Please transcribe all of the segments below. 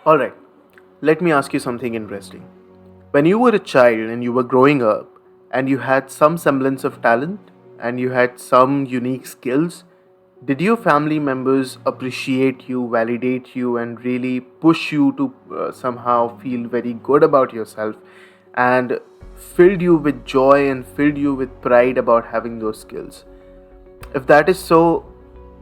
Alright, let me ask you something interesting. When you were a child and you were growing up and you had some semblance of talent and you had some unique skills, did your family members appreciate you, validate you, and really push you to somehow feel very good about yourself and filled you with joy and filled you with pride about having those skills? If that is so,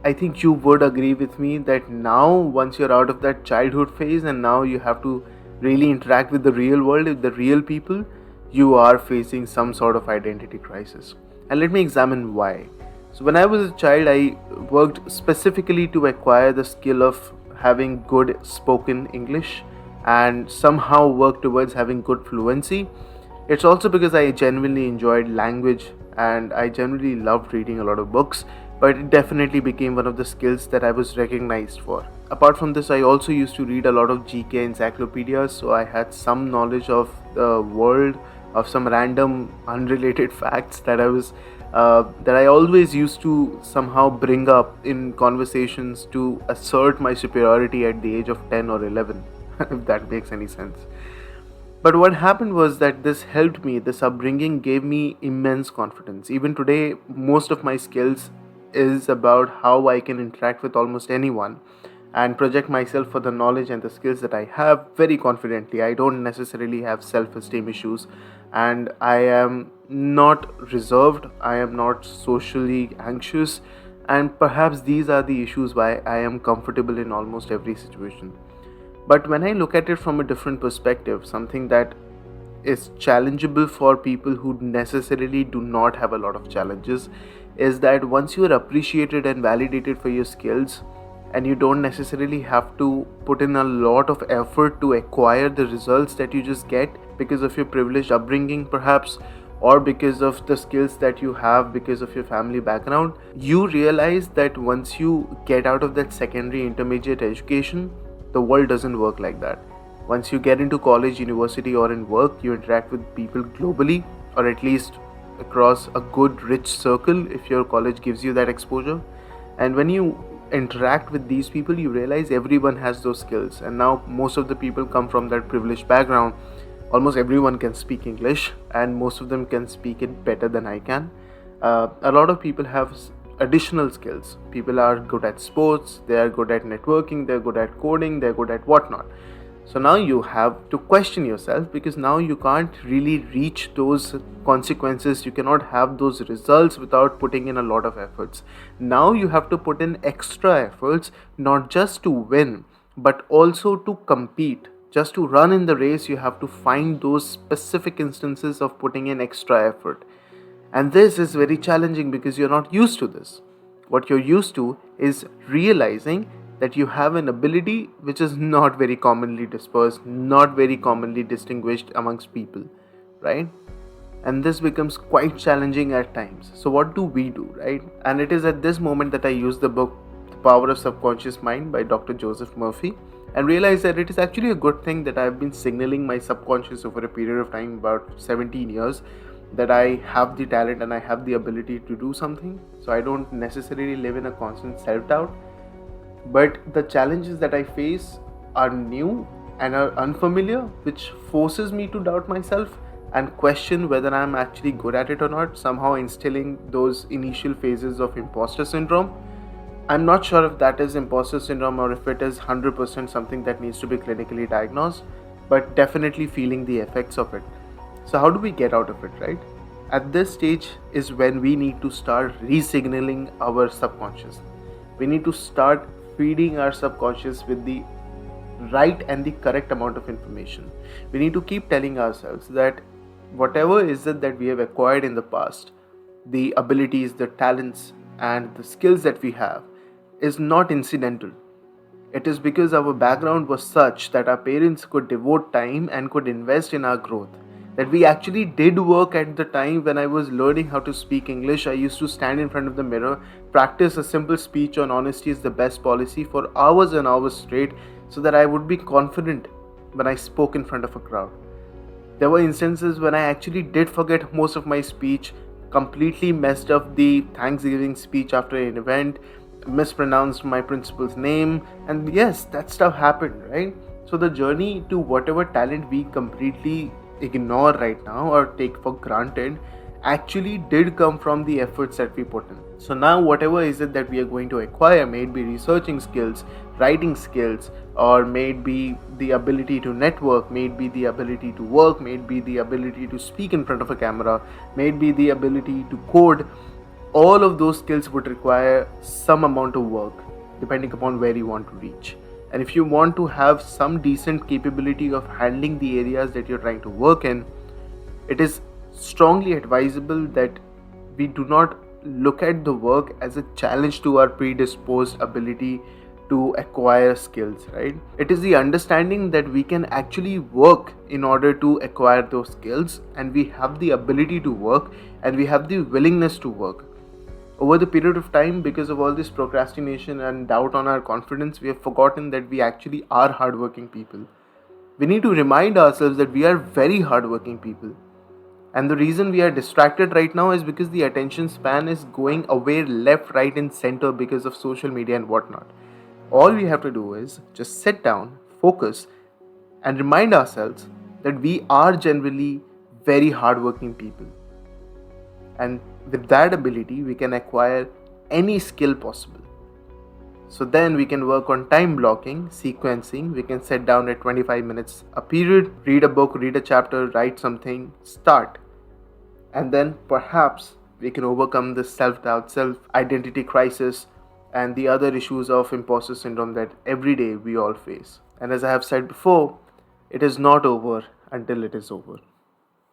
I think you would agree with me that now, once you're out of that childhood phase and now you have to really interact with the real world, with the real people, you are facing some sort of identity crisis. And let me examine why. So, when I was a child, I worked specifically to acquire the skill of having good spoken English and somehow work towards having good fluency. It's also because I genuinely enjoyed language and I generally loved reading a lot of books, but it definitely became one of the skills that I was recognized for. Apart from this, I also used to read a lot of GK encyclopedias, so I had some knowledge of the world, of some random unrelated facts that I always used to somehow bring up in conversations to assert my superiority at the age of 10 or 11, if that makes any sense. But what happened was that this helped me, this upbringing gave me immense confidence. Even today, most of my skills is about how I can interact with almost anyone and project myself for the knowledge and the skills that I have very confidently. I don't necessarily have self esteem issues, and I am not reserved, I am not socially anxious, and perhaps these are the issues why I am comfortable in almost every situation. But when I look at it from a different perspective, something that is challengeable for people who necessarily do not have a lot of challenges is that once you are appreciated and validated for your skills, and you don't necessarily have to put in a lot of effort to acquire the results that you just get because of your privileged upbringing, perhaps, or because of the skills that you have because of your family background, you realize that once you get out of that secondary intermediate education, the world doesn't work like that. Once you get into college, university, or in work, you interact with people globally, or at least across a good, rich circle if your college gives you that exposure. And when you interact with these people, you realize everyone has those skills. And now, most of the people come from that privileged background. Almost everyone can speak English, and most of them can speak it better than I can. A lot of people have additional skills. People are good at sports, they are good at networking, they're good at coding, they're good at whatnot. So now you have to question yourself because now you can't really reach those consequences. You cannot have those results without putting in a lot of efforts. Now you have to put in extra efforts, not just to win, but also to compete. Just to run in the race, you have to find those specific instances of putting in extra effort. And this is very challenging because you're not used to this. What you're used to is realizing that you have an ability which is not very commonly dispersed, not very commonly distinguished amongst people, right? And this becomes quite challenging at times. So, what do we do, right? And it is at this moment that I use the book The Power of Subconscious Mind by Dr. Joseph Murphy and realize that it is actually a good thing that I've been signaling my subconscious over a period of time, about 17 years, that I have the talent and I have the ability to do something. So, I don't necessarily live in a constant self doubt, but the challenges that I face are new and are unfamiliar, which forces me to doubt myself and question whether I'm actually good at it or not, somehow instilling those initial phases of imposter syndrome. I'm not sure if that is imposter syndrome or if it is 100% something that needs to be clinically diagnosed, but definitely feeling the effects of it. So, how do we get out of it, right? At this stage is when we need to start re-signaling our subconscious. We need to start feeding our subconscious with the right and the correct amount of information. We need to keep telling ourselves that whatever is it that we have acquired in the past, the abilities, the talents, and the skills that we have is not incidental. It is because our background was such that our parents could devote time and could invest in our growth. That we actually did work at the time when I was learning how to speak English. I used to stand in front of the mirror, practice a simple speech on honesty is the best policy for hours and hours straight so that I would be confident when I spoke in front of a crowd. There were instances when I actually did forget most of my speech, completely messed up the Thanksgiving speech after an event, mispronounced my principal's name, and yes, that stuff happened, right? So the journey to whatever talent we completely ignore right now or take for granted actually did come from the efforts that we put in. So now whatever is it that we are going to acquire, may it be researching skills, writing skills, or may it be the ability to network, may it be the ability to work, may it be the ability to speak in front of a camera, may it be the ability to code, all of those skills would require some amount of work depending upon where you want to reach. And if you want to have some decent capability of handling the areas that you're trying to work in, it is strongly advisable that we do not look at the work as a challenge to our predisposed ability to acquire skills, right? It is the understanding that we can actually work in order to acquire those skills, and we have the ability to work and we have the willingness to work. Over the period of time, because of all this procrastination and doubt on our confidence, we have forgotten that we actually are hardworking people. We need to remind ourselves that we are very hardworking people. And the reason we are distracted right now is because the attention span is going away left, right, and center because of social media and whatnot. All we have to do is just sit down, focus, and remind ourselves that we are generally very hardworking people. And with that ability, we can acquire any skill possible. So then we can work on time blocking, sequencing. We can sit down at 25 minutes a period, read a book, read a chapter, write something, start. And then perhaps we can overcome the self-doubt, self-identity crisis, and the other issues of imposter syndrome that every day we all face. And as I have said before, it is not over until it is over.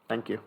Thank you.